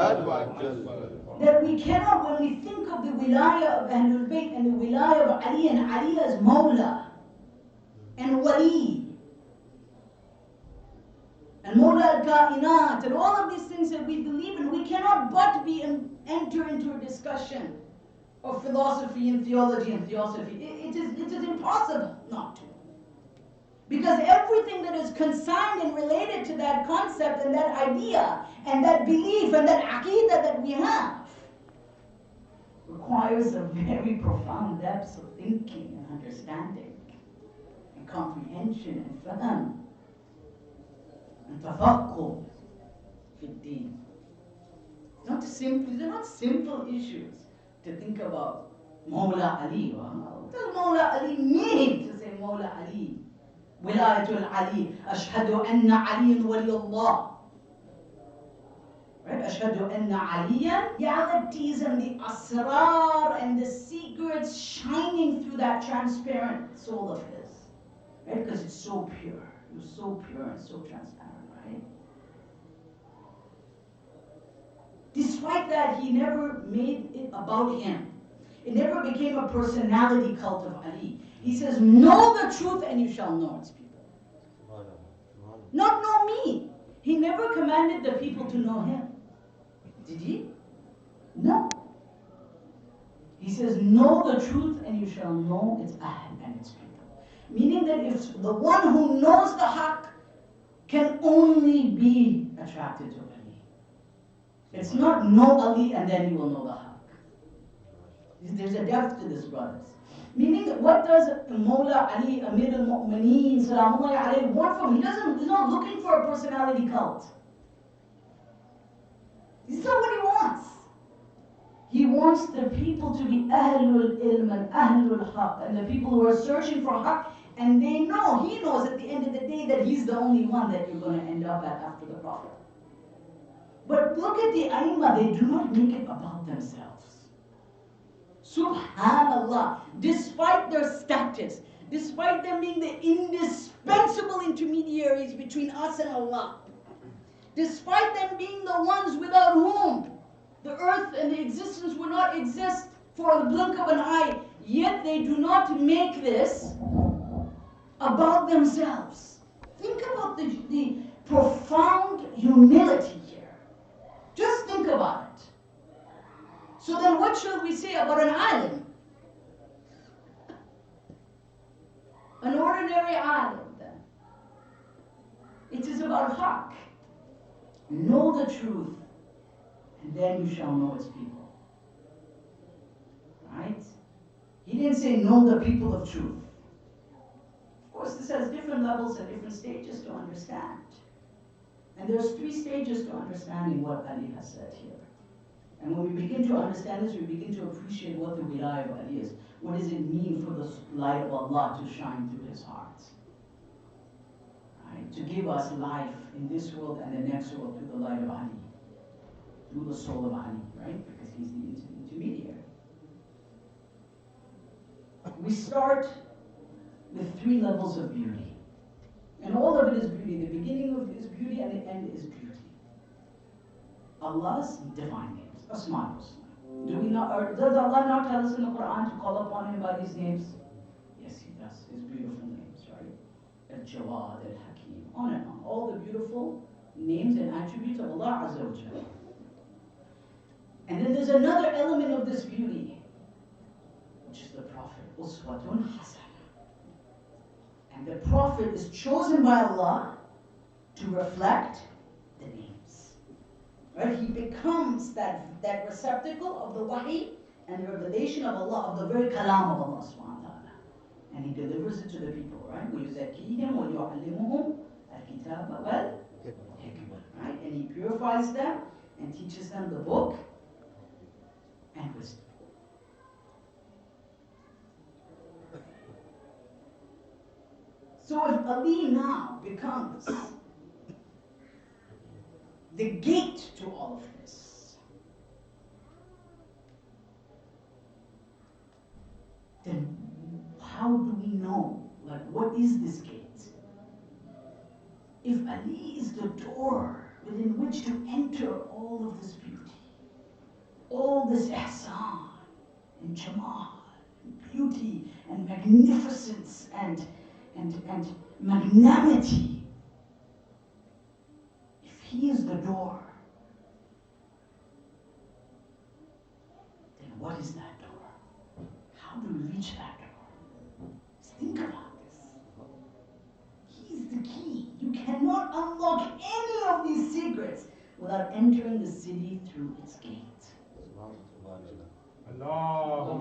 That we cannot, when we think of the wilayah of Ahlul Bayt and the wilayah of Ali and Ali as Mawla and Wali and Mawla al-Kainat and all of these things that we believe in, we cannot but enter into a discussion of philosophy and theology and theosophy. It is impossible not to. Because everything that is consigned and related to that concept and that idea and that belief and that aqidah that we have requires a very profound depth of thinking and understanding and comprehension and fahm and tafakkur fi d-din. They're not simple issues to think about Mawla Ali. What does Mawla Ali mean to say Mawla Ali? Wilayatul Ali. Ashhadu anna aliyan waliyullah. Right? Ashhadu anna aliyan. Realities and the asrar and the secrets shining through that transparent soul of his. Right? Because it's so pure. It was so pure and so transparent, right? Despite that, he never made it about him. It never became a personality cult of Ali. He says, know the truth and you shall know its people. Not know me. He never commanded the people to know him. Did he? No. He says, know the truth and you shall know its ahl and its people. Meaning that if the one who knows the haqq can only be attracted to Ali. It's not know Ali and then you will know the haqq. There's a depth to this, brothers. Meaning, what does Mawla Ali, Amir al-Mu'mineen, Salamullahi alayhi, want from him? He's not looking for a personality cult. This is not what he wants. He wants the people to be Ahlul Ilm and Ahlul Haqq, and the people who are searching for Haqq, and he knows at the end of the day that he's the only one that you're going to end up at after the Prophet. But look at the Aimah, they do not make it about themselves. Subhanallah, despite their status, despite them being the indispensable intermediaries between us and Allah, despite them being the ones without whom the earth and the existence would not exist for the blink of an eye, yet they do not make this about themselves. Think about the profound humility here. Just think about it. So then what should we say about an alim? An ordinary alim then. It is about haqq. Know the truth, and then you shall know its people. Right? He didn't say know the people of truth. Of course, this has different levels and different stages to understand. And there's 3 stages to understanding what Ali has said here. And when we begin to understand this, we begin to appreciate what the wilayah of Ali is. What does it mean for the light of Allah to shine through his heart? Right? To give us life in this world and the next world through the light of Ali. Through the soul of Ali, right? Because he's the intermediary. We start with 3 levels of beauty. And all of it is beauty. The beginning of it is beauty and the end is beauty. Allah's divine names. Asma al-Husna. Does Allah not tell us in the Quran to call upon him by these names? Yes, he does. His beautiful names, right? Al-Jawad, Al-Hakim, on and on. All the beautiful names and attributes of Allah Azza wa Jalla. And then there's another element of this beauty, which is the Prophet. Uswatun Hasana. And the Prophet is chosen by Allah to reflect the names. Right? He becomes that receptacle of the wahi and the revelation of Allah, of the very kalam of Allah subhanahu wa ta'ala. And he delivers it to the people, right? وَيُزَكِّيهِمْ وَيُعَلِّمُهُم الْكِتَابَ وَالْحِكْمَةَ. Right? And he purifies them and teaches them the book and wisdom. So if Ali now becomes the gate to all of this, then how do we know, like, what is this gate? If Ali is the door within which to enter all of this beauty, all this ihsan and jamal, and beauty and magnificence and magnanimity. If He is the door, then what is that door? How do we reach that door? Just think about this. He's the key. You cannot unlock any of these secrets without entering the city through its gate. All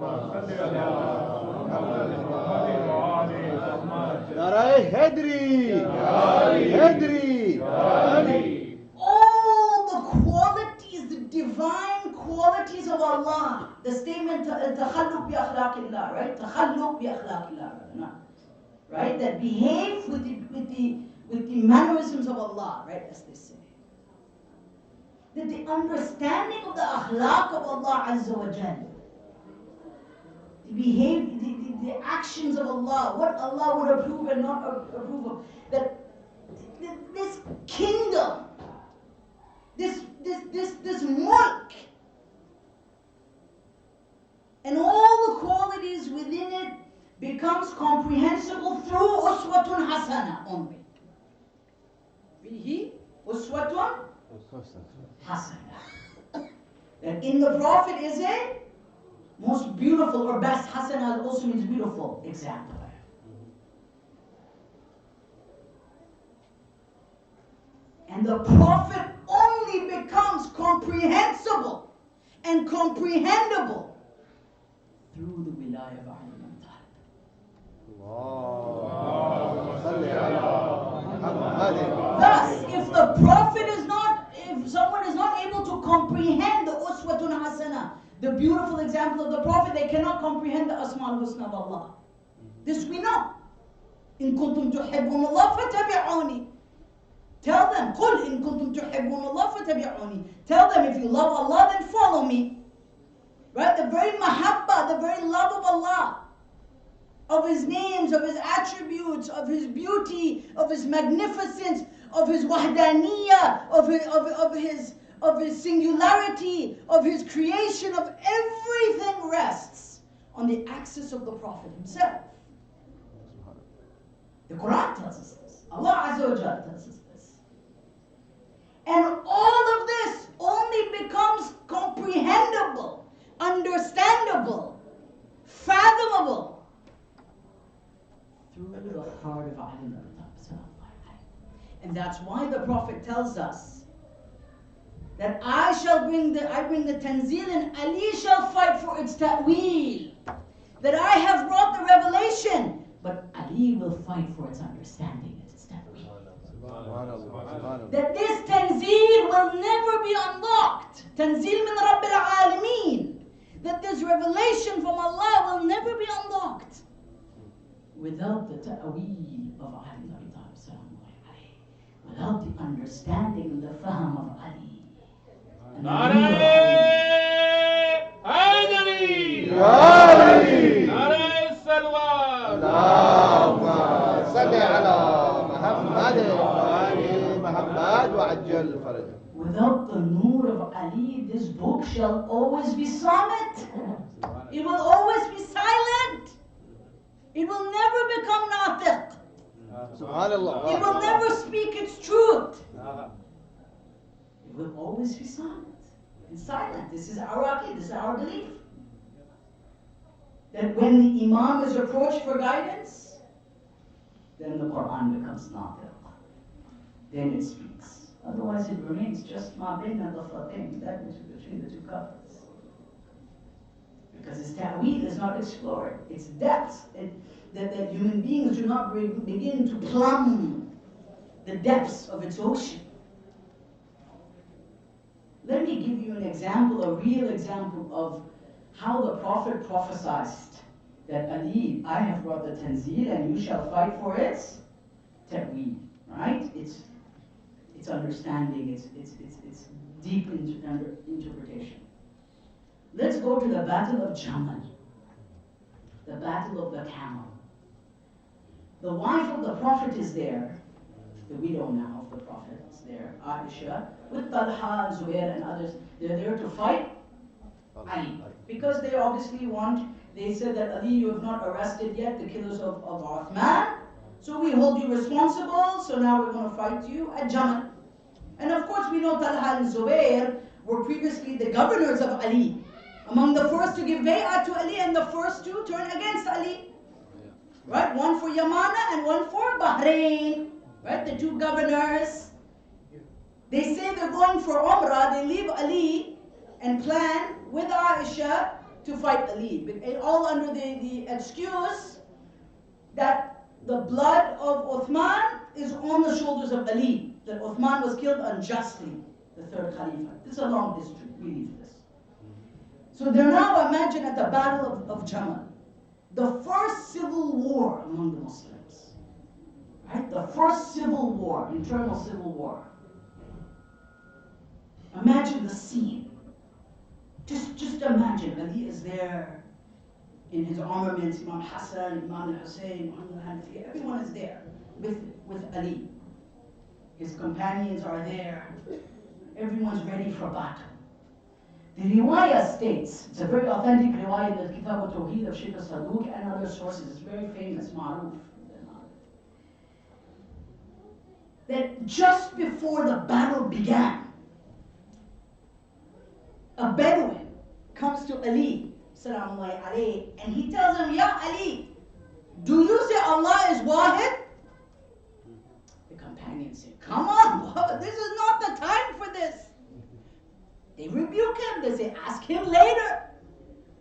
the qualities, the divine qualities of Allah. The statement, تخلق بأخلاق right? تخلق بأخلاق right? That behave with the mannerisms of Allah, right? As they say. That the understanding of the akhlaq of Allah Azza wa Jal, the actions of Allah, what Allah would approve and not approve of, that this kingdom, this mulk, and all the qualities within it becomes comprehensible through uswatun hasana only. Fihi uswatun hasana. That in the Prophet is a most beautiful, or best. Hasana also means beautiful example. And the Prophet only becomes comprehensible and comprehensible through the wilayah of Ali ibn Talib. Thus, if the Prophet is not, if someone is not able to comprehend the uswatun hasana, the beautiful example of the Prophet, they cannot comprehend the Asma al-Husna of Allah. This we know. In kuntum tuhibbun Allah fatabi'uni. Tell them, قُلْ إِن كُنْتُمْ تُحِبُّونَ اللَّهَ فَاتَّبِعُونِي. Tell them, if you love Allah, then follow me. Right? The very mahabba, the very love of Allah, of His names, of His attributes, of His beauty, of His magnificence, of His wahdaniyah, of His singularity, of His creation, of everything rests on the axis of the Prophet himself. The Quran tells us this. Allah Azza wa Jalla tells us this. And all of this only becomes comprehensible, understandable, fathomable through the heart of Ali ibn Abi Talib. And that's why the Prophet tells us that I bring the tanzeel and Ali shall fight for its ta'weel. That I have brought the revelation, but Ali will fight for its understanding and its ta'weel. That this tanzeel will never be unlocked. Tanzeel min Rabbil Alameen. That this revelation from Allah will never be unlocked without the ta'weel of Ali ibn Abi Talib, without the understanding and the fahm of Ali. Nare Haydari! Nare Salwa! Allahumma salli ala Muhammad wa ajjal faraj. Without the nur of Ali, this book shall always be silent. It will always be silent. It will never become natiq. Subhanallah. It will never speak its truth. It will always be silent. And silent. This is our aqid, this is our belief. That when the Imam is approached for guidance, then the Quran becomes natiq. Then it speaks. Otherwise it remains just ma bayna al-dhafratain, that which is between the two covers. Because its ta'weel is not explored. Its depths, that human beings do not begin to plumb the depths of its ocean. Let me give you an example, a real example of how the Prophet prophesied that Ali, I have brought the tanzeel and you shall fight for its ta'weel, right? Its understanding, its deep interpretation. Let's go to the battle of Jamal, the battle of the camel. The wife of the Prophet is there, the widow now of the Prophet is there, Aisha, with Talha and Zubair and others. They're there to fight Ali. Because they obviously they said that Ali, you have not arrested yet the killers of Uthman, so we hold you responsible, so now we're going to fight you at Jamal. And of course we know Talha and Zubair were previously the governors of Ali, among the first to give bay'ah to Ali and the first to turn against Ali. Right? One for Yamana and one for Bahrain. Right? The two governors. They say they're going for Umrah, they leave Ali and plan with Aisha to fight Ali. All under the excuse that the blood of Uthman is on the shoulders of Ali. That Uthman was killed unjustly, the third Khalifa. This is a long history, we leave this. So they're now, imagine, at the Battle of Jamal. The first civil war among the Muslims. Right? The first civil war, internal civil war. Imagine the scene. Just imagine, Ali is there in his armaments, Imam Hassan, Imam al-Hussein, Muhammad al-Hanafi, everyone is there with Ali. His companions are there. Everyone's ready for battle. The riwayah states, it's a very authentic riwayah in the Kitab al-Tawheed of Sheikh al-Saduq and other sources, it's very famous, ma'ruf, that just before the battle began, a Bedouin comes to Ali, salamullahi alayhi, and he tells him, Ya Ali, do you say Allah is Wahid? The companions say, come on, this is not the time for this. They rebuke him, they say, ask him later.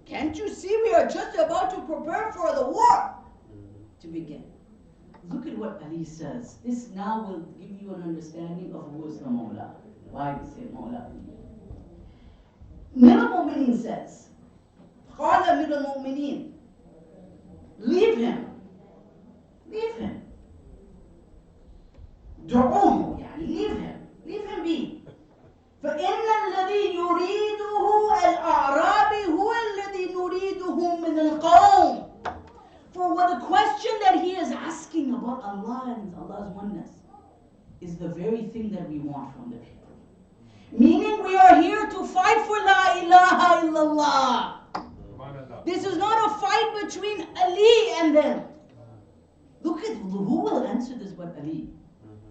Can't you see we are just about to prepare for the war to begin? Look at what Ali says. This now will give you an understanding of who is the Mawla. Why we say Mawla Ali. Amir al-Mu'mineen says, Qala Amir al-Mu'mineen, leave him. Leave him. Du'uhu, yani leave him. Leave him be. فإن الذي يريده الأعرابي هو الذي نريده من القوم. For what the question that he is asking about Allah and Allah's oneness is the very thing that we want from the people. Meaning we are here to fight for La ilaha illallah. This is not a fight between Ali and them. Look at who will answer this but Ali.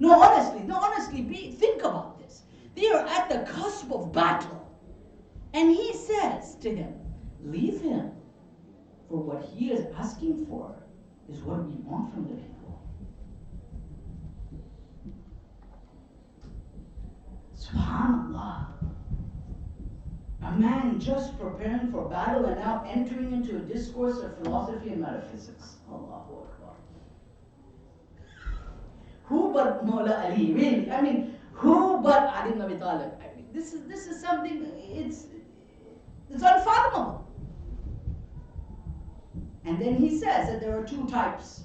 No, honestly, think about this. They are at the cusp of battle. And he says to him, leave him. For what he is asking for is what we want from the people. SubhanAllah. A man just preparing for battle and now entering into a discourse of philosophy and metaphysics. Allahu Akbar. Who but Mawla Ali? Really? I mean, who but Ali ibn Abi Talib? I mean, this is something, it's unfathomable. And then he says that there are two types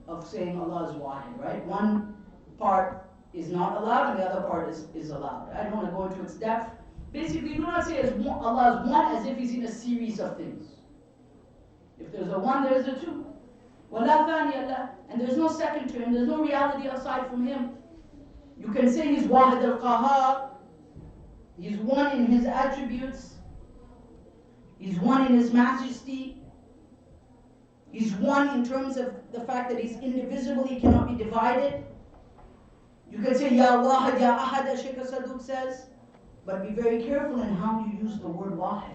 of saying Allah is Wahid, right? One part is not allowed and the other part is allowed. I don't want to go into its depth. Basically, do not say Allah is one as if He's in a series of things. If there's a one, there's a two. وَلَا ثَانِيَ لَهُ. And there's no second to Him, there's no reality aside from Him. You can say He's Wahid al-Qahar. He's one in His attributes. He's one in His majesty. He's one in terms of the fact that He's indivisible, He cannot be divided. You can say Ya Wahid, Ya Ahad, as Sheikh Saduq says, but be very careful in how you use the word Wahid.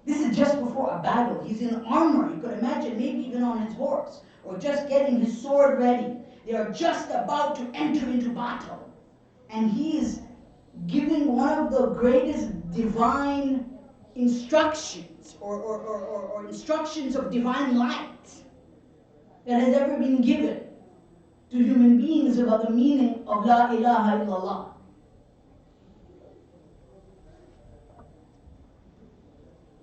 This is just before a battle. He's in armor. You could imagine maybe even on his horse or just getting his sword ready. They are just about to enter into battle. And he is giving one of the greatest divine instructions or instructions of divine light that has ever been given to human beings about the meaning of La ilaha illallah.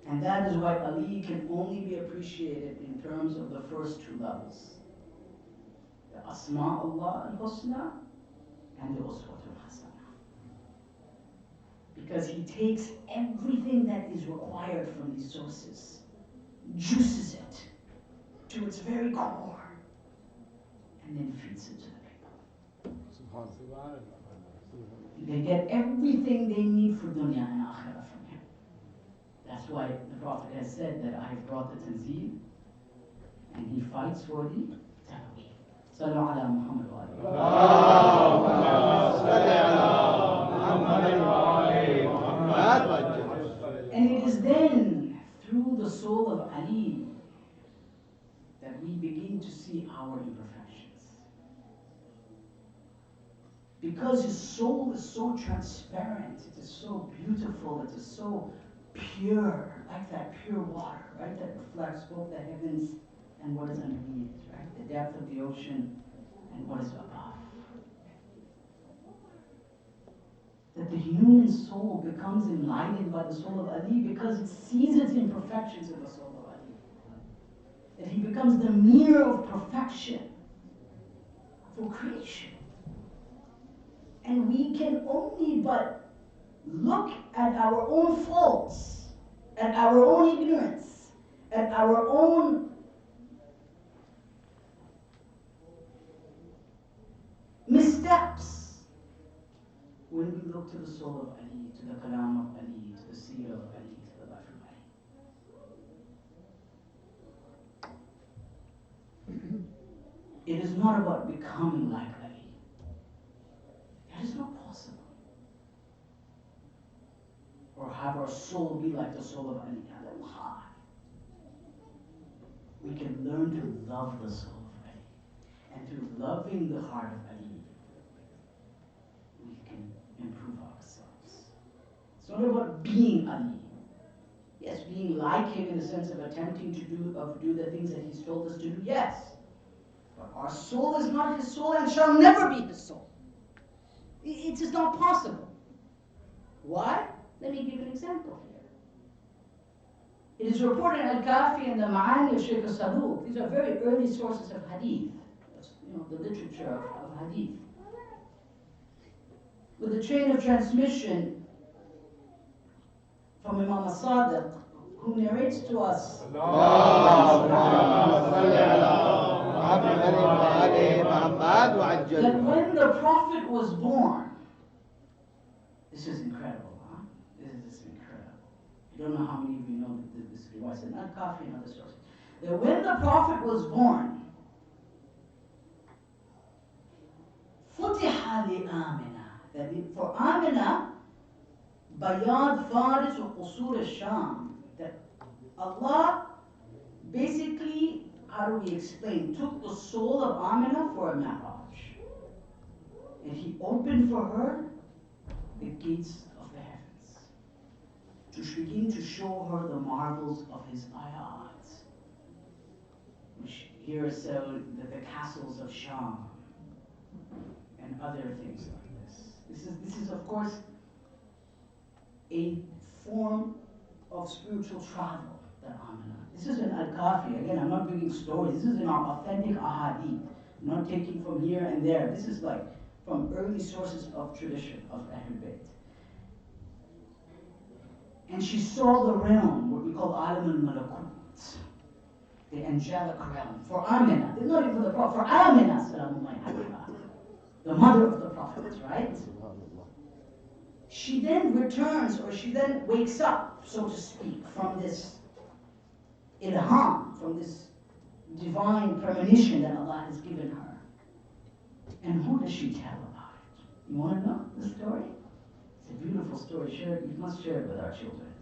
And that is why Ali can only be appreciated in terms of the first two levels. The Asma'ullah al-Husna and the Uswatul Hasana. Because he takes everything that is required from these sources, juices it to its very core, and then feeds it to the people. They get everything they need anything for dunya and akhirah from him. That's why the Prophet has said that I have brought the tanzeel, and he fights for the ta'weel. Sallu ala Muhammad wa alihi. And it is then through the soul of Ali that we begin to see our imperfections. Because his soul is so transparent, it is so beautiful, it is so pure, like that pure water, right? That reflects both the heavens and what is underneath, right? The depth of the ocean and what is above. That the human soul becomes enlightened by the soul of Ali because it sees its imperfections in the soul of Ali. That he becomes the mirror of perfection for creation. And we can only but look at our own faults, at our own ignorance, at our own missteps when we look to the soul of Ali, to the kalam of Ali, to the seerah of Ali, to the life of Ali. It is not about becoming like Ali. That is not possible. Or have our soul be like the soul of Ali. We can learn to love the soul of Ali. And through loving the heart of Ali, we can improve ourselves. It's not about being Ali. Yes, being like him in the sense of attempting to do the things that he's told us to do, yes. But our soul is not his soul and shall never be his soul. It is not possible. Why? Let me give an example here. It is reported in Al-Kafi and the Ma'ani of Shaykh al-Saduq. These are very early sources of hadith. The literature of hadith. With the chain of transmission from Imam al-Sadiq, who narrates to us that when the Prophet was born, this is incredible, huh? This is incredible. I don't know how many of you know this riwayah, not Kafi and other sources. That when the Prophet was born, فُتِحَ لِآمِنَةٍ, that for Amina, Bayad Faris wa Qusur al-Sham, that Allah basically, how do we explain, took the soul of Amina for a Mi'raj. And he opened for her the gates of the heavens to begin to show her the marvels of his ayat, which here are the castles of Sham and other things like this. This is of course a form of spiritual travel that Amina. This is in Al-Kafi. Again, I'm not bringing stories. This is in our authentic ahadith. I'm not taking from here and there. This is like from early sources of tradition of Ahlul Bayt. And she saw the realm, what we call Alam al-Malakut, the angelic realm. For Amina, it's not even for the Prophet, for Amina, the mother of the Prophet, right? She then returns, or she then wakes up, so to speak, from this ilham, from this divine premonition that Allah has given her. And who does she tell about it? You want to know the story? It's a beautiful story. You must share it with our children.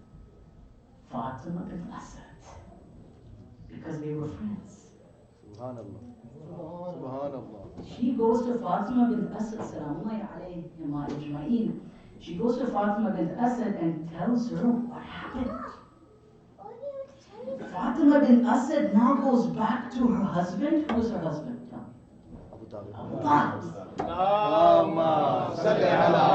Fatima bint Asad. Because they were friends. Subhanallah. Subhanallah. She goes to Fatima bint Asad, salamullahi alayhima ajma'in. She goes to Fatima bint Asad and tells her what happened. Fatima bint Asad now goes back to her husband. Who is her husband? Tell me. Abu Talib. اللهم صل على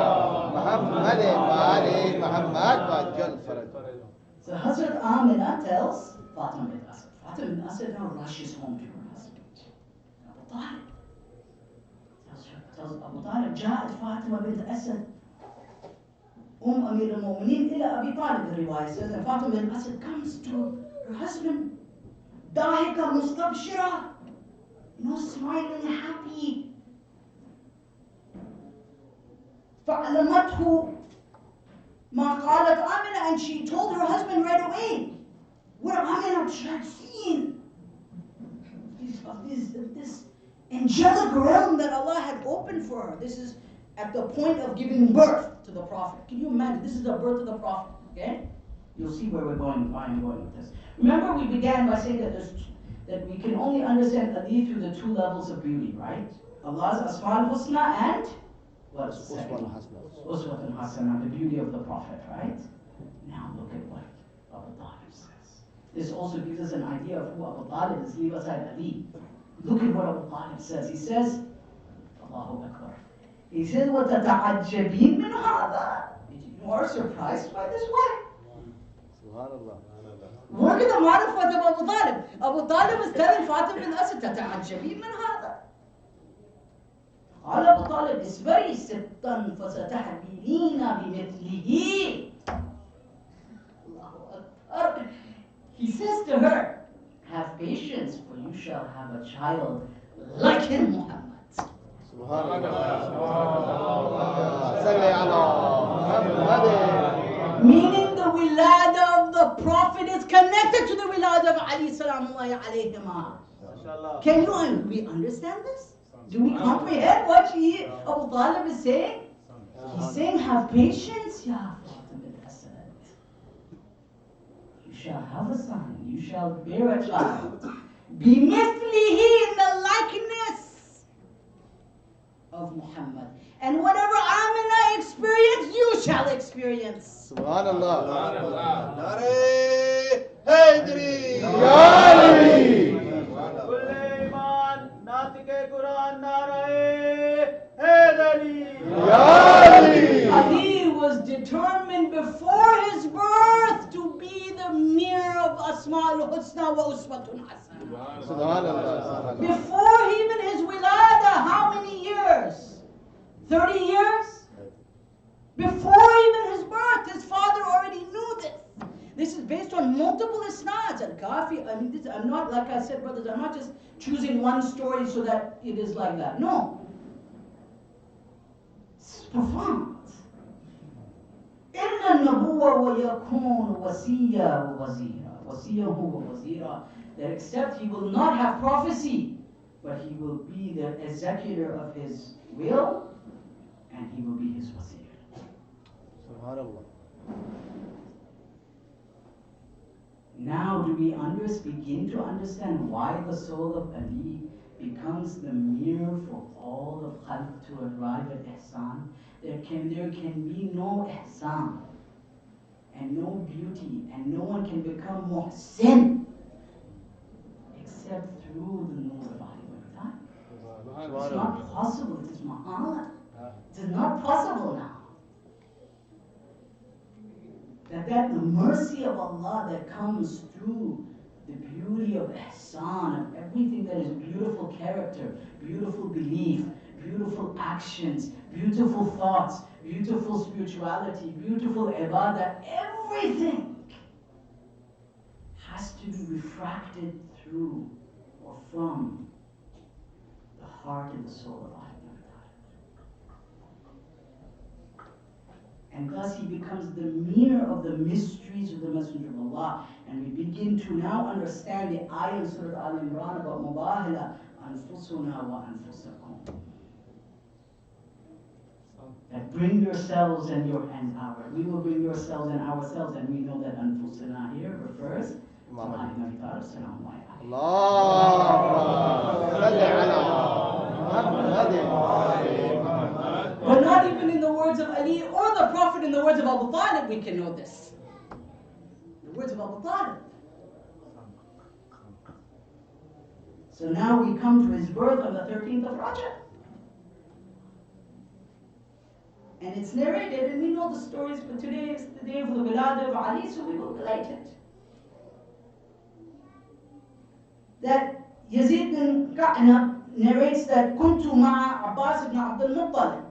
محمد وآل محمد وعجل فرجه. So Hazrat Amina tells Fatima bint Asad. Fatima bint Asad now rushes home to her husband. Abu Talib. Tells Abu Talib, جاءت فاطمة بنت أسد أمير المؤمنين إلى أبي طالب. The riwayah says that Fatima bint Asad comes to her husband, ضاحكة مستبشرة, smiling, happy. فعلمته Hazrat Amina, and she told her husband right away what Amina had seen. This angelic realm that Allah had opened for her. This is at the point of giving birth to the Prophet. Can you imagine? This is the birth of the Prophet. Okay? You'll see where we're going, why I'm going with this. Remember, we began by saying that we can only understand Ali through the two levels of beauty, right? Allah's Asma al-Husna and what's the second one? Uswatun Hasana, the beauty of the Prophet, right? Now look at what Abu Talib says. This also gives us an idea of who Abu Talib is. Leave aside Ali. Look at what Abu Talib says. He says, Allahu Akbar. He says, وَتَتَعَجَّبِينَ مِنْ هَذَا. You are surprised by this? Why? Subhanallah. Look at the marifat of Abu Talib. Abu Talib is telling Fatima bin Asad, تَتَعَجَّبِينَ مِنْ هَذَا. قال أبو طالب اصبري ستا فستحملين بمثله. الله أكبر. He says to her, have patience, for you shall have a child like him, Muhammad. Meaning the wilada of the Prophet is connected to the wilada of Ali salamullahi alayhima. Can we understand this? Do we comprehend what Abu Talib is saying? He's saying, have patience, Ya Fatima bin Asad. You shall have a son, you shall bear a child. Bimithlihi, in the likeness of Muhammad. And whatever Amina experienced, you shall experience. Subhanallah. Nare Haydari. Ya Ali. Ali was determined before his birth to be the mirror of Asma al-Husna wa Uswatun Hasana. Subhanallah. Before even his wilada, how many years? 30 years? Before even his birth, his father already knew this. This is based on multiple isnads. Al-Kafi, I'm not, like I said, brothers, I'm not just choosing one story so that it is like that. No. It's profound. إِنَّ النَّبُوَّ وَيَكُونُ وَسِيًّا وَوَزِيرًا وَسِيًّهُ وَوَزِيرًا. That except he will not have prophecy, but he will be the executor of his will, and he will be his wazir. Subhanallah. Now do we begin to understand why the soul of Ali becomes the mirror for all of Khalq to arrive at Ihsan? There can be no Ihsan and no beauty, and no one can become Muhsin except through the Nur of Ali ibn Talib. It's not possible, it is Mahala. It is not possible now. That the mercy of Allah that comes through the beauty of ihsan, of everything that is beautiful character, beautiful belief, beautiful actions, beautiful thoughts, beautiful spirituality, beautiful ibadah, everything has to be refracted through or from the heart and the soul of Allah. And thus he becomes the mirror of the mysteries of the Messenger of Allah. And we begin to now understand the ayah in Surah Al-Imran about Mubahila, Anfusuna wa Anfusakum. That bring yourselves and our. We will bring yourselves and ourselves, and we know that Anfusuna here refers to Ali ibn Abi Talib sallallahu alayhi wa sallam. But not even in the words of Ali or the Prophet, in the words of Abu Talib, we can know this. The words of Abu Talib. So now we come to his birth on the 13th of Rajab. And it's narrated, and we know the stories, but today is the day of the Milad of Ali, so we will relate it. That Yazid bin Ka'na narrates that كنت مع Abbas ibn Abdul Muttalib.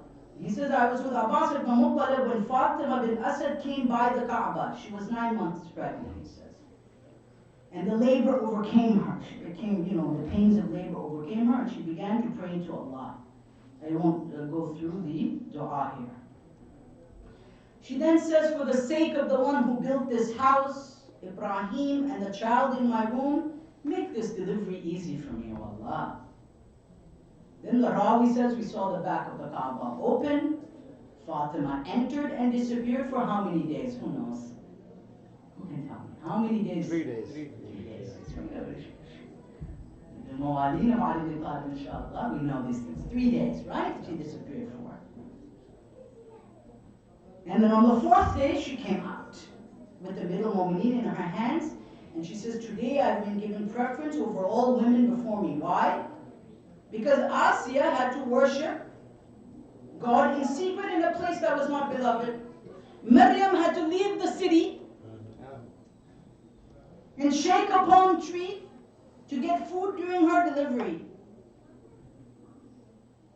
He says, I was with Abbas ibn Muttalib when Fatima bin Asad came by the Kaaba. She was 9 months pregnant, he says. And the labor overcame her. She became, the pains of labor overcame her, and she began to pray to Allah. I won't go through the dua here. She then says, for the sake of the one who built this house, Ibrahim, and the child in my womb, make this delivery easy for me, O Allah. Then the Rawi says, we saw the back of the Kaaba open. Fatima entered and disappeared for how many days? Who knows? Who can tell me? How many days? 3 days. 3 days. The Mawalin of Ali bin Talib, inshallah, we know these things. 3 days, right? She disappeared for. And then on the 4th day, she came out with the middle mu'mineen in her hands. And she says, today I've been given preference over all women before me. Why? Because Asiya had to worship God in secret in a place that was not beloved. Maryam had to leave the city and shake a palm tree to get food during her delivery.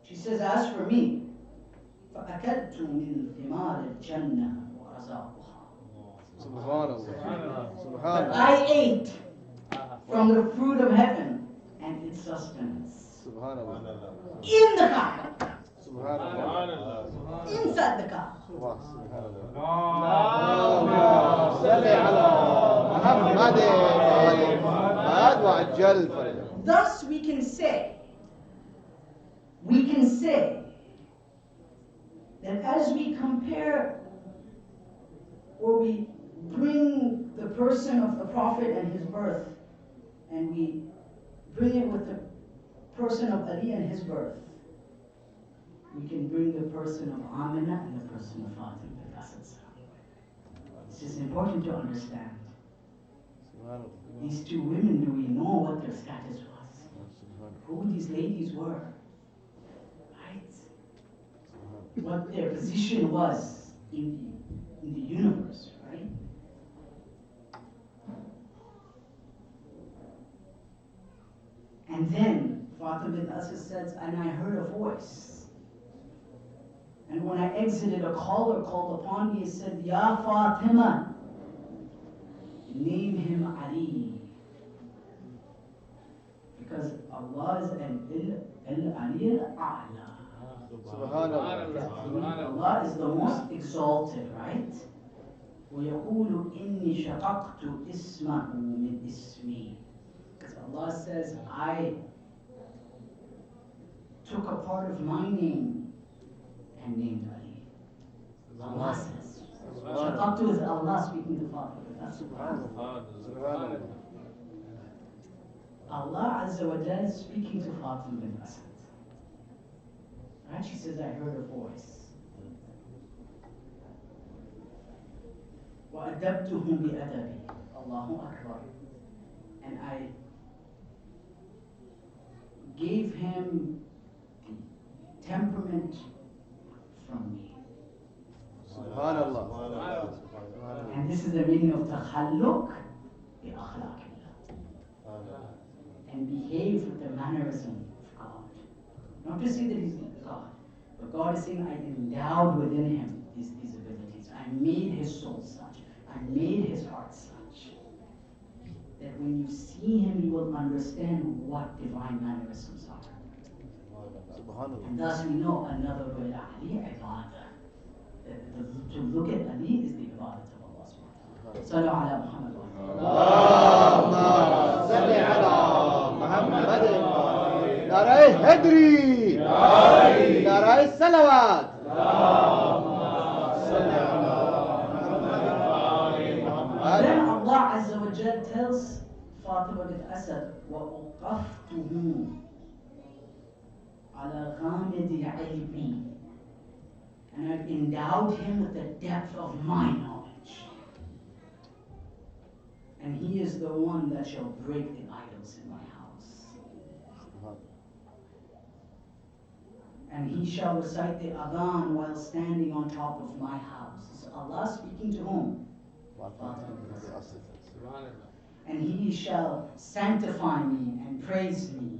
She says, as for me, فَأَكَلْتُ مِنْ ثِمَارِ الْجَنَّةِ وَرَزَاقُهَا. Subhanallah. But Subhanallah. I ate from the fruit of heaven and its sustenance. Subhanallah. In the Kaaba. Subhanallah. Inside the Kaaba. Subhanallah. صل على محمد وآل وعجل فرجه. Thus we can say that as we compare or we bring the person of the Prophet and his birth and we bring it with the person of Ali and his birth, we can bring the person of Amina and the person of Fatima bin Asad. This is important to understand. Subhanallah. These two women, do we know what their status was? Who these ladies were? Right? What their position was in the universe, right? And then Fatima bin Asad says, and I heard a voice. And when I exited, a caller called upon me and said, Ya Fatima, name him Ali. Because Allah is Al-Ali Al-A'la. Subhanallah. Allah is the most exalted, right? وَيَقُولُ إِنِّي شَقَقْتُ إِسْمَهُ مِنْ إِسْمِي. Because Allah says, I took a part of my name and named Ali. Allah says. Shaqaqtu is Allah speaking to Fatima. That's Subhanallah. Allah Azza wa Jal is speaking to Fatima bin Asad. Right? She says, I heard a voice. وَأَدَبْتُهُمْ بِأَدَبِي. Allahu Akbar. And I gave him the temperament from me. Subhanallah. And this is the meaning of takhalluq bi akhlaqillah. And behave with the mannerism of God. Not to say that he's not God, but God is saying, I endowed within him these abilities. I made his soul such. I made his heart such. That when you see him, you will understand what divine mannerisms are. Subhanallah. And thus we know another word, Ali, ibadah. To look at Ali is the ibadah of Allah subhanahu wa ta'ala. Sallu ala Muhammad wa اللهم صل على محمد ناري هدري ناري الصلوات Then Allah Azza wa Jal tells Fatima bin Asad, وَأُقَفْتُهُ عَلَى غَامِدِ عِلْمِي. And I've endowed him with the depth of my knowledge. And he is the one that shall break the idols in my house. And he shall recite the adhan while standing on top of my house. So Allah speaking to whom? And he shall sanctify me and praise me.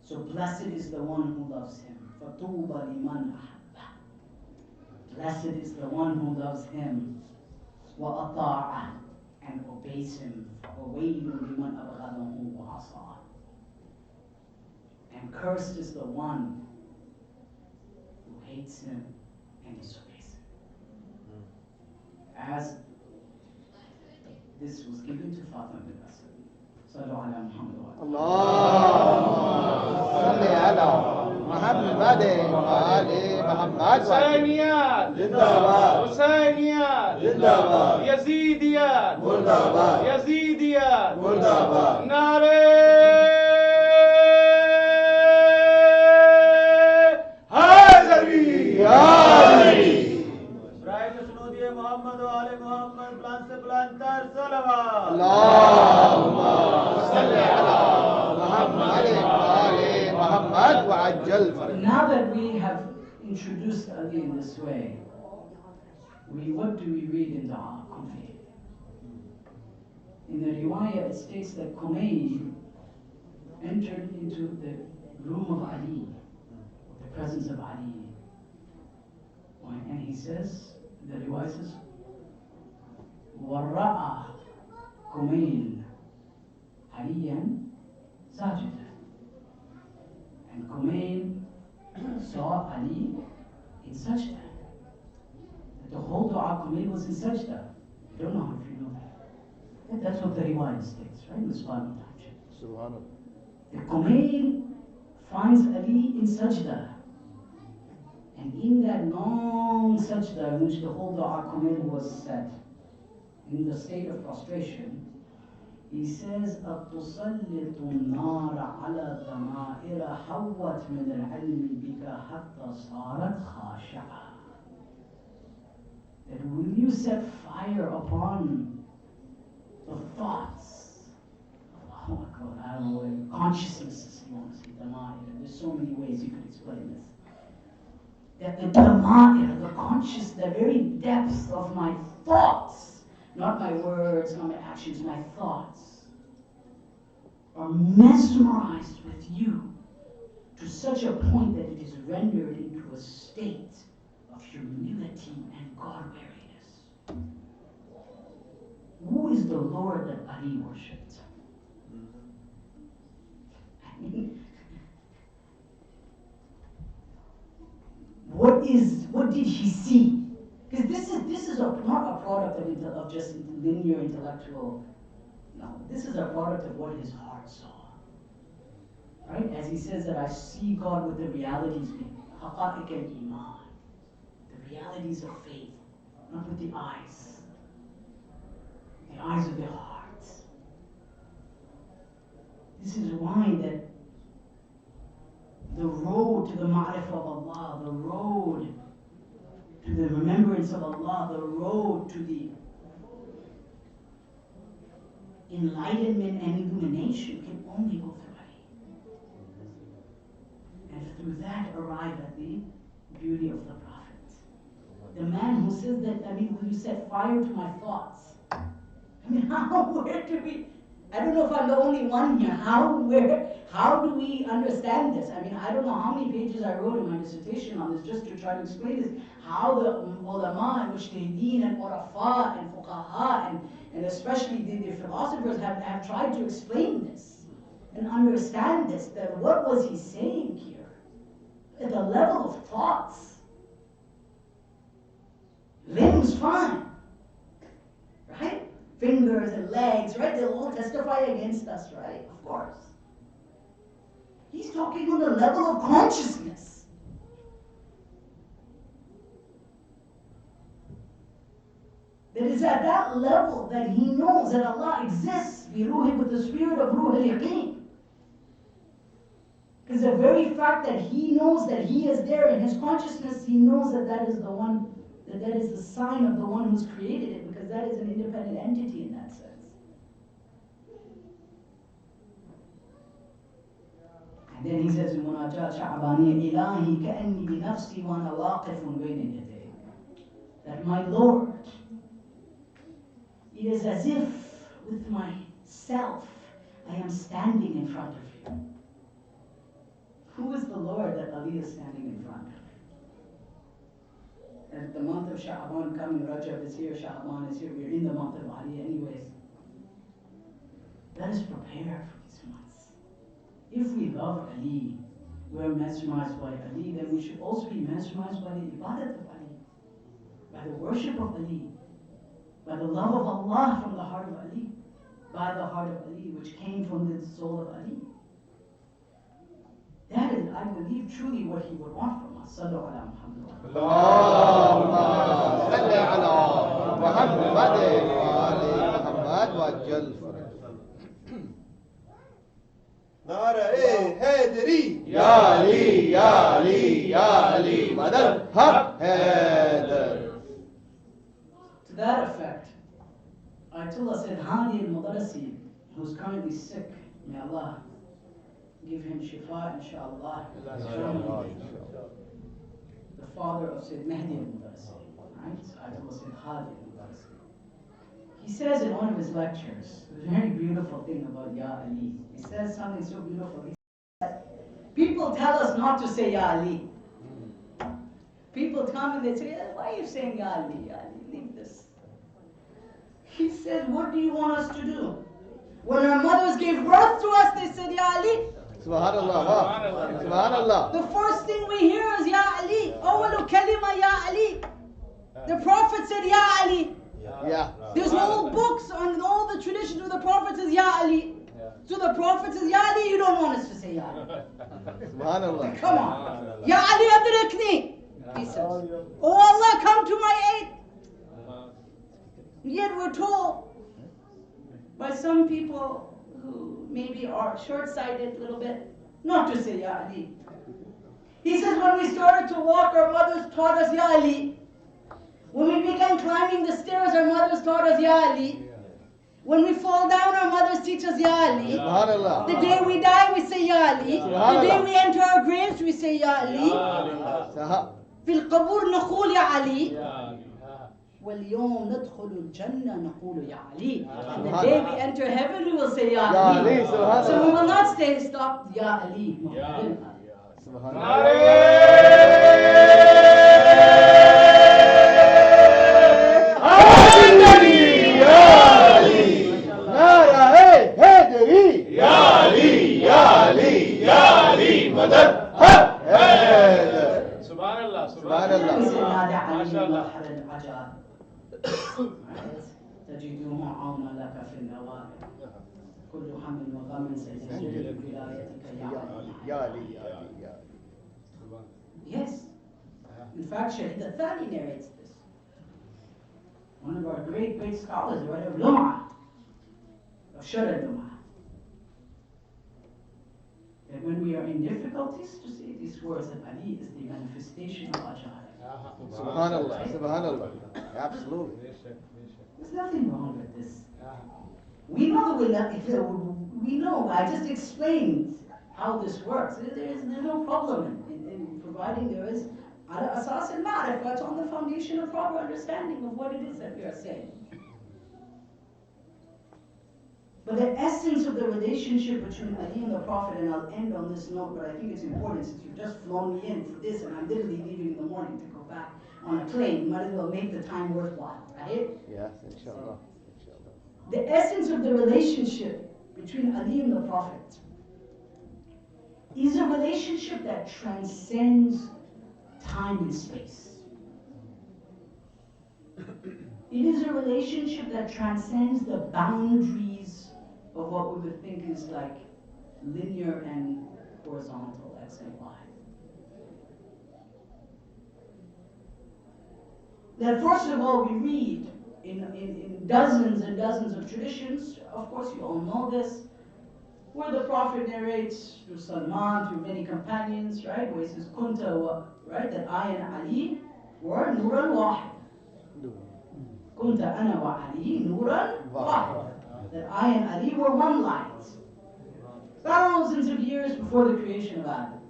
So blessed is the one who loves him. فَطُوبَ لِمَنْ أَحَبَّهُ. Blessed is the one who loves him. وَأَطَاعَهُ. And obeys him. وَوَيْلٌ لِمَنْ أَبْغَضَهُ وَعَصَاهُ. And cursed is the one who hates him and disobeys him. as this was given to Fatima bin Asad. Sallu ala Muhammad wa ala اللهم صل على محمد وآل محمد. حسينيات زنداباد. حسينيات زنداباد. يزيديات مرحبا. يزيديات مرحبا. نعرة حيدري يا علي. برائے سنودی محمد و آل محمد بلند سے بلند تر صلوات. اللهم صل على محمد وآل محمد وعجل فرجه. Now that we have introduced Ali in this way, what do we read in the Kufi? In the riwayah it states that Kumayn entered into the room of Ali, the presence of Ali. And he says, the riwayah says, وَرَأَى كُمَيْن عَلِيًّا سَاجِدًا. And Kumayn saw Ali in sajda. The whole dua Kumayn was in sajda. I don't know if you know that. That's what the riwayah states, right? In the Sulam Tajib. Subhanallah. The Kumayn finds Ali in sajda. And in that long sajda in which the whole dua Kumayn was set, in the state of prostration, he says, أَتُسَلِّطُ النَّارَ عَلَى ضَمَائِرَ حَوَّتْ مِنَ الْعِلْمِ بِكَ حَتَّى صَارَتْ خَاشِعَةً. That will you set fire upon the thoughts, Allahu Akbar, I don't know, consciousnesses, you want to say, dama'ir. There's so many ways you could explain this. That the dama'ir, the conscious, the very depths of my thoughts, not my words, not my actions, my thoughts, are mesmerized with you to such a point that it is rendered into a state of humility and God-wariness. Who is the Lord that Ali worshipped? I mean, what did he see? Because this is not a product of just linear intellectual. No, this is a product of what his heart saw. Right? As he says that I see God with the realities, haqa'iq al-iman, the realities of faith, not with the eyes of the heart. This is why that the road to the ma'rifah of Allah, the road to the remembrance of Allah, the road to the enlightenment and illumination can only go through Ali. And through that arrive at the beauty of the Prophet. The man who says that, will you set fire to my thoughts? Where do we, I don't know if I'm the only one here. How do we understand this? I don't know how many pages I wrote in my dissertation on this just to try to explain this. How the ulama and mujtahideen and urafa and fuqaha and especially the philosophers have tried to explain this and understand this. That what was he saying here? At the level of thoughts. Limbs, fine. Right? Fingers and legs, right? They'll all testify against us, right? Of course. He's talking on the level of consciousness. That is at that level that he knows that Allah exists with the spirit of Ruh al-Yaqeen. Because the very fact that he knows that he is there in his consciousness, he knows that that is the one, that is the sign of the one who's created it, because that is an independent entity in that sense. And then he says in Munajat Sha'bani, Ilahi ka'anni bi nafsi wa ana waqifun bayna yadayk. That my Lord, it is as if with myself I am standing in front of you. Who is the Lord that Ali is standing in front of? And the month of Sha'ban coming, Rajab is here, Sha'ban is here, we're in the month of Ali anyways. Let us prepare for these months. If we love Ali, we're mesmerized by Ali, then we should also be mesmerized by the ibadat of Ali, by the worship of Ali. by the love of Allah from the heart of Ali, by the heart of Ali, which came from the soul of Ali. That is, I believe, truly what he would want from us. Sallu ala Muhammad. اللهم صل على محمد وآل محمد وعجل فرجهم. نعرہ حیدری یا علی یا علی یا علی مدد حق حیدر. To that effect, Ayatollah said, Hadi al-Mudarrisi, who's currently sick, may Allah give him shifa, inshallah. The father of Sayyid Mahdi al-Mudarrisi, right? Ayatollah said Hadi al-Mudarrisi. He says in one of his lectures, a very beautiful thing about Ya Ali. He says something so beautiful. He says, people tell us not to say Ya Ali. People come and they say, why are you saying Ya Ali? Ya Ali, leave this. He said, what do you want us to do? When our mothers gave birth to us, they said, Ya Ali. Subhanallah. Subhanallah. The first thing we hear is Ya Ali. Awalu kalima Ya Ali. The Prophet said Ya Ali. Yeah. There's whole books on all the traditions of the Prophet says Ya Ali. So the Prophet says Ya Ali, you don't want us to say Ya Ali. Subhanallah. Come on. Ya Ali adrikni. He says, oh Allah, come to my aid. Yet we're told by some people who maybe are short-sighted a little bit, not to say Ya Ali. He says when we started to walk, our mothers taught us Ya Ali. When we began climbing the stairs, our mothers taught us Ya Ali. When we fall down, our mothers teach us Ya Ali. Subhanallah. The day we die, we say Ya Ali. The day we enter our graves, we say Ya Ali. في القبور نقول يا علي. واليوم ندخل الجنة نقول يا علي. And the day we enter heaven, we will say Ya Ali. So we will not stop Ya Ali. تجدوه عونا لك في النوائب كل هم وغم سيزول بولايتك يا علي. Yes. In fact, Shahid al-Thani narrates this. One of our great scholars, the writer of Lum'ah, of Shara al-Lum'ah. That when we are in difficulties, to say these words that Ali is the manifestation of Ajah. Subhanallah. Subhanallah. Absolutely. There's nothing wrong with this. We know we know. I just explained how this works. There's no problem in providing there is ala asas al-ma'rifah. It's on the foundation of proper understanding of what it is that we are saying. But the essence of the relationship between Ali and the Prophet, and I'll end on this note, but I think it's important since you've just flown me in for this and I'm literally leaving in the morning to go back on a plane, might as well make the time worthwhile, right? Yes, inshallah. The essence of the relationship between Ali and the Prophet is a relationship that transcends time and space. It is a relationship that transcends the boundaries of what we would think is like linear and horizontal, X and Y. That first of all, we read in dozens and dozens of traditions, of course you all know this, where the Prophet narrates through Salman, through many companions, right, where he says, Kunta, right, that I and Ali were Nuran Wahid. Kunta ana wa Ali Nuran Wahid. That I and Ali were one light. Thousands of years before the creation of Adam.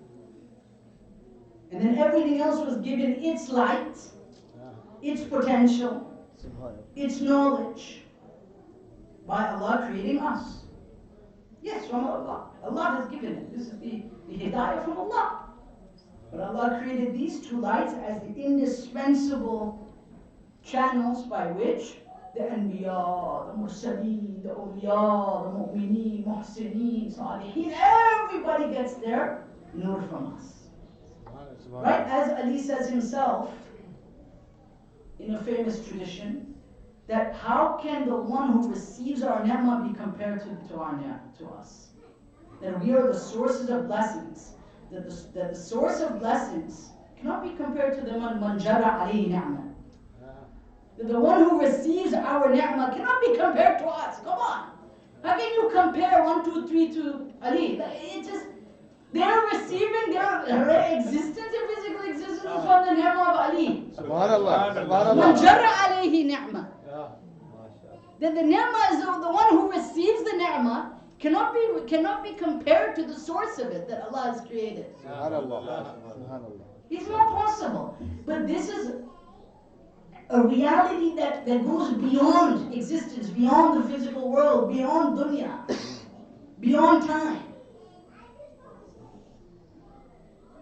And then everything else was given its light, its potential, its knowledge by Allah creating us. Yes, from Allah. Allah has given it. This is the hidayah from Allah. But Allah created these two lights as the indispensable channels by which the Anbiya, the Mursaleen, the Awliya, the Mu'mineen, Muhsineen, Salihin, everybody gets their nur from us. Right? As Ali says himself, in a famous tradition, that how can the one who receives our ni'mah be compared to us? That we are the sources of blessings. That the source of blessings cannot be compared to the man jara alayhi ni'mah. That the one who receives our ni'mah cannot be compared to us. Come on. How can you compare 1, 2, 3 to Ali? They're receiving their existence, their physical existence from the ni'mah of Ali. Subhanallah. Man Subhanallah. jara alayhi ni'mah. That the ni'mah is the one who receives the ni'mah cannot be compared to the source of it that Allah has created. Subhanallah. Subhanallah. It's not possible. But this is a reality that goes beyond existence, beyond the physical world, beyond dunya, beyond time.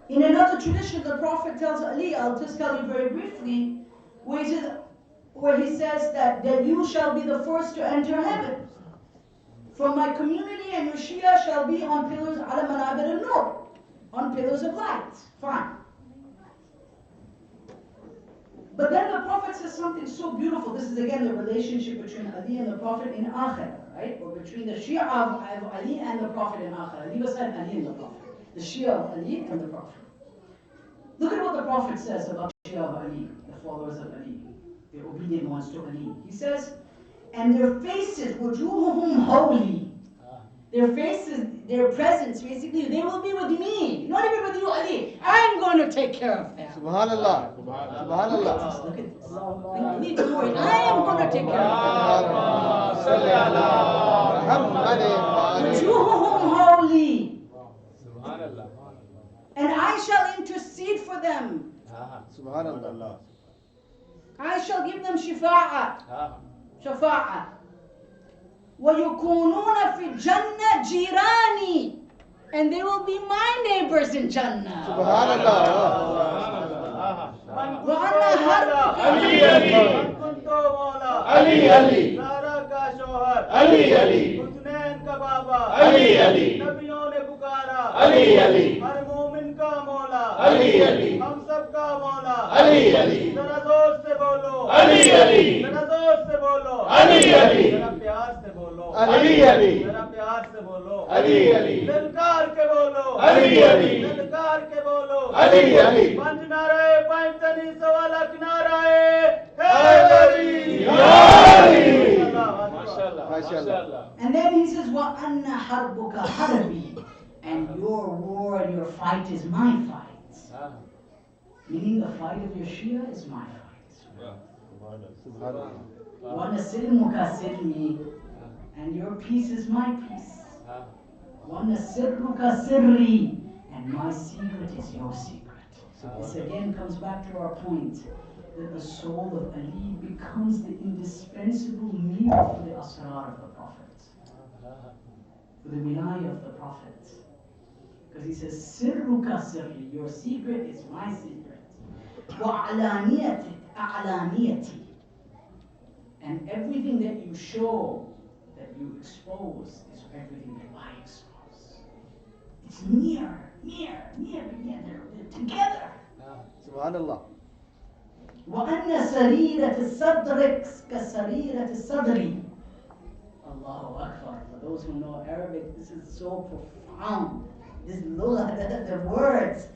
In another tradition, the Prophet tells Ali, I'll just tell you very briefly, where he says that you shall be the first to enter heaven. From my community, and your Shia shall be on pillars, ala manabir al-nur, on pillars of light. Fine. But then the Prophet says something so beautiful. This is again the relationship between Ali and the Prophet in Akhirah, right? Or between the Shia of Ali and the Prophet in Akhirah. Ali beside Ali and the Prophet. The Shia of Ali and the Prophet. Look at what the Prophet says about the Shia of Ali, the followers of Ali, the obedient ones to Ali. He says, and their faces, wujuhuhum holy. Their faces, their presence, basically, they will be with me. Not even with you, Ali. I'm going to take care of them. Subhanallah. Subhanallah. Look at this. You need to worry. I am going to take care of them. Wujuhuhum holy. And I shall intercede for them. Subhanallah. I shall give them shafa'ah. وَيُكُونُونَ فِي الْجَنَّةِ جِيرَانِي. And they will be my neighbors in Jannah. Subhanallah. وَأَنَّ حَرْبُكَ Ali, Ali. सारा का शोहर Ali, Ali. हुस्नैन का बाबा Ali, Ali. नबियों ने पुकारा Ali, Ali. हर मोमिन का मौला Ali, Ali. हम सब का मौला Ali, Ali. जरा जोर से बोलो Ali, Ali. जरा जोर से बोलो Ali, Ali. जरा प्यार से बोलो Ali, Ali. जरा प्यार से बोलो Ali, Ali. ललकार के बोलो Ali, Ali. ललकार के बोलो Ali, Ali. पंज नारे पंचनी सवा lakh नाराए Hydari MashaAllah. And then he says, وَأَنَّ حَرْبُكَ حَرْبِي. And your war and your fight is my fight. Meaning the fight of your Shia is my fight. وَنَسِلْمُكَ سِلْمِي. And your peace is my peace. وَنَسِرُّكَ سِرِّي. And my secret is your secret. This again comes back to our point that the soul of Ali becomes the indispensable meal for the asrar of the Prophet, for the wilayah of the Prophet. Because he says, Sirruka sirri, your secret is my secret. A'laniyati. And everything that you show, that you expose, is everything that I expose. It's near. They're together. Subhanallah. وأن سريرة صدرك كسريرة صدري. Allahu Akbar. For those who know Arabic, this is so profound. This the words,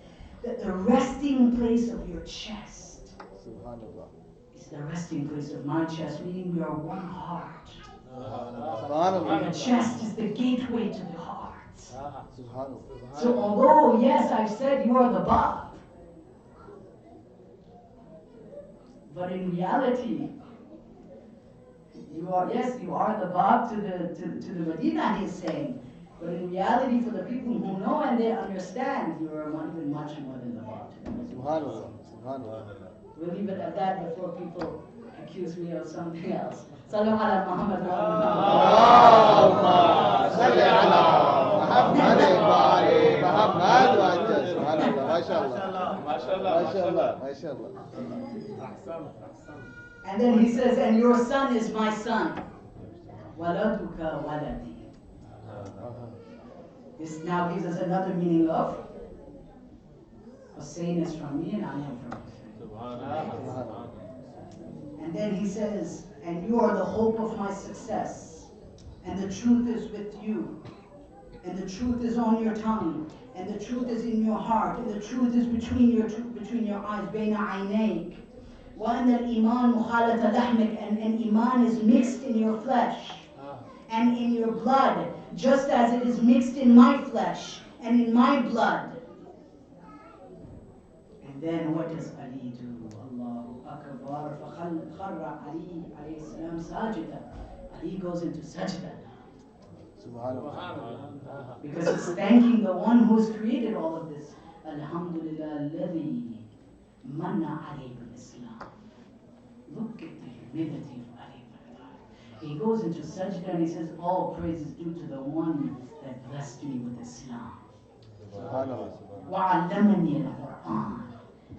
the resting place of your chest Subhanallah. is the resting place of my chest, meaning we are one heart. Subhanallah. The chest is the gateway to the heart. Subhanallah. So although, yes, I've said you are the Bab, but in reality, you are the Bab to the Medina, he's saying. But in reality, for the people who know and they understand, you are even much more than the Bab to the Medina. Subhanallah. Subhanallah. We'll leave it at that before people accuse me of something else. Sallu ala Muhammad wa Allahumma salli ala Muhammad wa ali Muhammad wa ajal. Subhanallah. MashaAllah. MashaAllah. And then he says, and your son is my son. Waladuka waladi. This now gives us another meaning of Hussein is from me and I am from Hussein. And then he says, and you are the hope of my success. And the truth is with you. And the truth is on your tongue. And the truth is in your heart. And the truth is between your eyes. بين عينيك. وأن الإيمان مخالة لحمك. And iman is mixed in your flesh and in your blood, just as it is mixed in my flesh and in my blood. And then what does Ali do? Allahu Akbar. فخر علي عليه السلام ساجدا. Ali goes into sajda. Subhanallah. Because he's thanking the one who's created all of this. Alhamdulillah alladhi manna alayhi bil-Islam. Look at the humility of Ali. He goes into sajda and he says, all praise is due to the one that blessed me with Islam. Subhanallah. وَعَلَّمَنِي الْقُرْآنِ,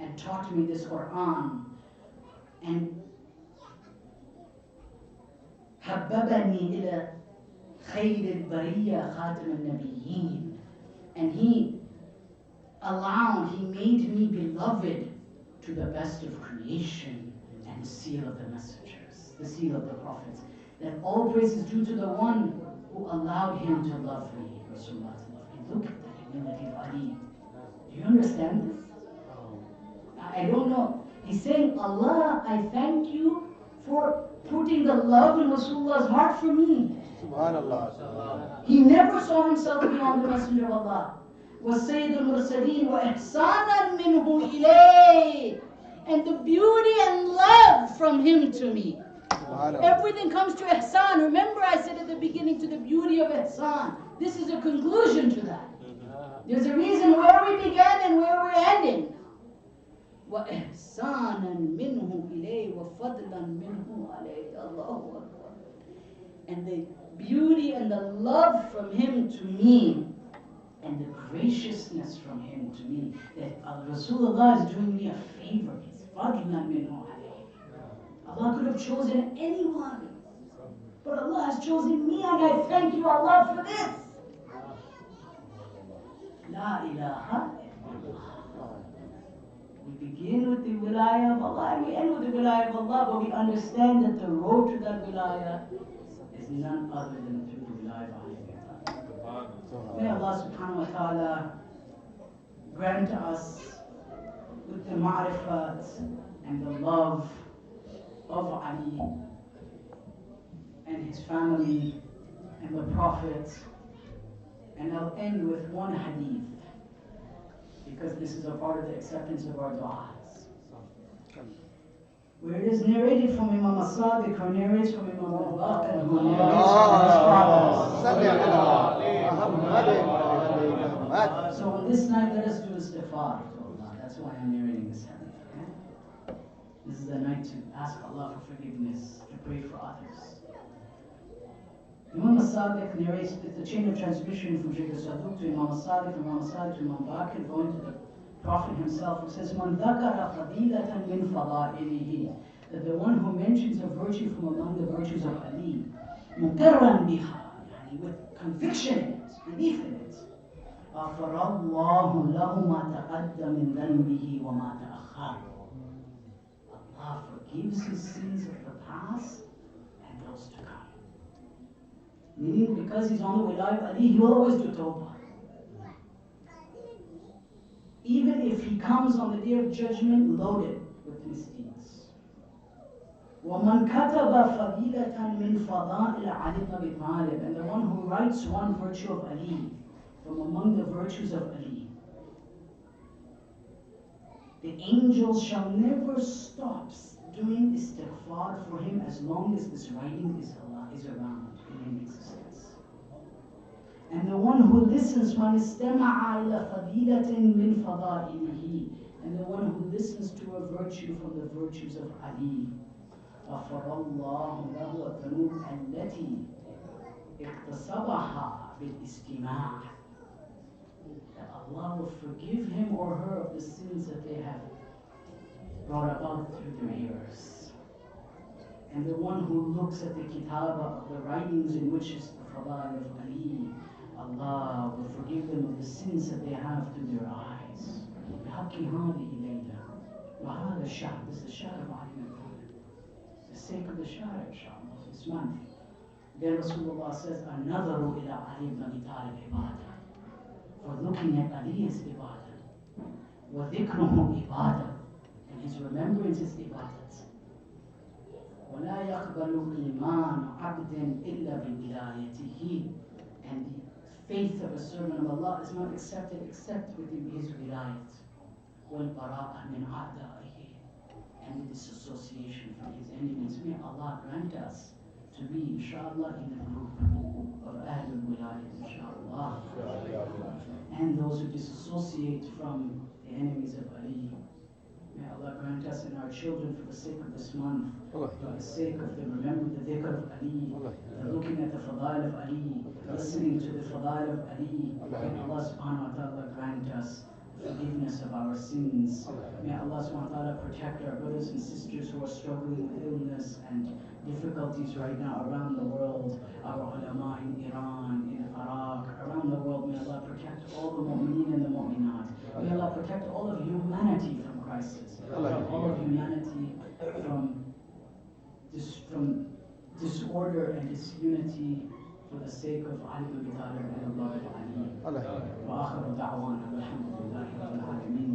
and taught me this Quran. And حَبَّبَنِي إِلَى خَيْرِ الْبَرِيَّةِ خَاتِمَ النَّبِيِّينَ. And he made me beloved to the best of creation and seal of the messengers, the seal of the prophets. That all praise is due to the one who allowed him to love me, Rasulullah to love me. Look at the humility of Ali. Do you understand this? I don't know. He's saying, Allah, I thank you for putting the love in Rasulullah's heart for me. Subhanallah. He never saw himself beyond the Messenger of Allah. وَسَيِّدُ الْمُرْسَلِينَ وَإِحْسَانًا مِّنْهُ إِلَيْهِ. And the beauty and love from him to me. Everything comes to ihsan. Remember I said at the beginning, to the beauty of ihsan. This is a conclusion to that. There's a reason where we began and where we're ending. وَإِحْسَانًا مِّنْهُ إِلَيْهِ وَفَضْلًا مِّنْهُ عَلَيْهِ. Allahu Akbar. And the beauty and the love from him to me, and the graciousness from him to me, that Rasulullah is doing me a favor. It's فَضْلًا مِّنْهُ عَلَيْهِ. Allah could have chosen anyone, but Allah has chosen me, and I thank you, Allah, for this. La ilaha illallah. We begin with the wilayah of Allah and we end with the wilayah of Allah, but we understand that the road to that wilayah is none other than through the wilayah of Allah. May Allah subhanahu wa ta'ala grant us with the ma'rifat and the love of Ali and his family and the Prophet. And I'll end with one hadith, because this is a part of the acceptance of our du'as. Where it is narrated from Imam as-Sadiq, or narrates from Imam al-Baqir, who narrates from his fathers. So on this night, let us do istighfar to Allah. That's why I'm narrating this hadith. Okay? This is the night to ask Allah for forgiveness, to pray for others. Imam al-Sadiq narrates, it's a chain of transmission from Shaykh al-Saduq to Imam al-Sadiq, from Imam al-Sadiq to Imam Baqir, going to the Prophet himself, who says, مَنْ ذَكَرَ فَضِيلَةً مِنْ فَضَائِلِهِ, that the one who mentions a virtue from among the virtues of Ali, مُقِرًّا بِهَا, with conviction in it, belief in it, غَفَرَ اللَّهُ لَهُ مَا تَقَدَّمَ مِنْ ذَنْبِهِ وَمَا تَأَخَّرَ. Allah forgives his sins of the past and those to come. Meaning, because he's on the wilayah of Ali, he will always do tawbah. Even if he comes on the day of judgment loaded with misdeeds. وَمَنْ كَتَبَ فَضِيلَةً مِنْ فَضَائِلَ عَلِي بْنِ أَبِي طَالِبٍ, and the one who writes one virtue of Ali, from among the virtues of Ali, the angels shall never stop doing istighfar for him as long as this writing is around in existence. And the one who listens, مَنْ اسْتَمَعَ إِلَى فَضِيلَةٍ مِنْ فَضَائِلِهِ, and the one who listens to a virtue from the virtues of Ali, غَفَرَ اللَّهُ لَهُ الذُّنُوبَ الَّتِي اقْتَصَبَهَا بِالْإِسْتِمَاعِ, that Allah will forgive him or her of the sins that they have brought about through their ears. And the one who looks at the kitaba of the writings in which is the fadail of Ali, Allah will forgive them of the sins that they have through their eyes. بحق هذه الليلة وهذا الشهر, this is the shahr of Ali. sake of the shahr, inshallah, this month. Then Rasulullah says, another ila Ali ibn Abi Talib ibadah. For looking at Ali is ibadah. Wa dhikruhu ibadah. And his remembrance is ibadah. وَلَا يَقْبَلُ إِيمَانُ عَبْدٍ إِلَّا بِوِلَايَتِهِ. And the faith of a servant of Allah is not accepted except within his wilayat. وَالْبَرَاءَ مِنْ أَعْدَائِهِ. And the disassociation from his enemies. May Allah grant us to be, inshallah, in the group of Ahlul Wilayat, inshallah. And those who disassociate from the enemies of Ali. May Allah grant us and our children, for the sake of this month, for the sake of the remembering the dhikr of Ali, the looking at the fadail of Ali, listening to the fadail of Ali. May Allah subhanahu wa ta'ala grant us forgiveness of our sins. May Allah subhanahu wa ta'ala protect our brothers and sisters who are struggling with illness and difficulties right now around the world. Our ulama in Iran, in Iraq, around the world. May Allah protect all the mu'mineen and the mu'minat. May Allah protect all of humanity from crisis. All of humanity from disorder and disunity, for the sake of Ali ibn Abi Talib and Allah Ali. Wa akhiru da'wana alhamdulillahi rabbil alamin.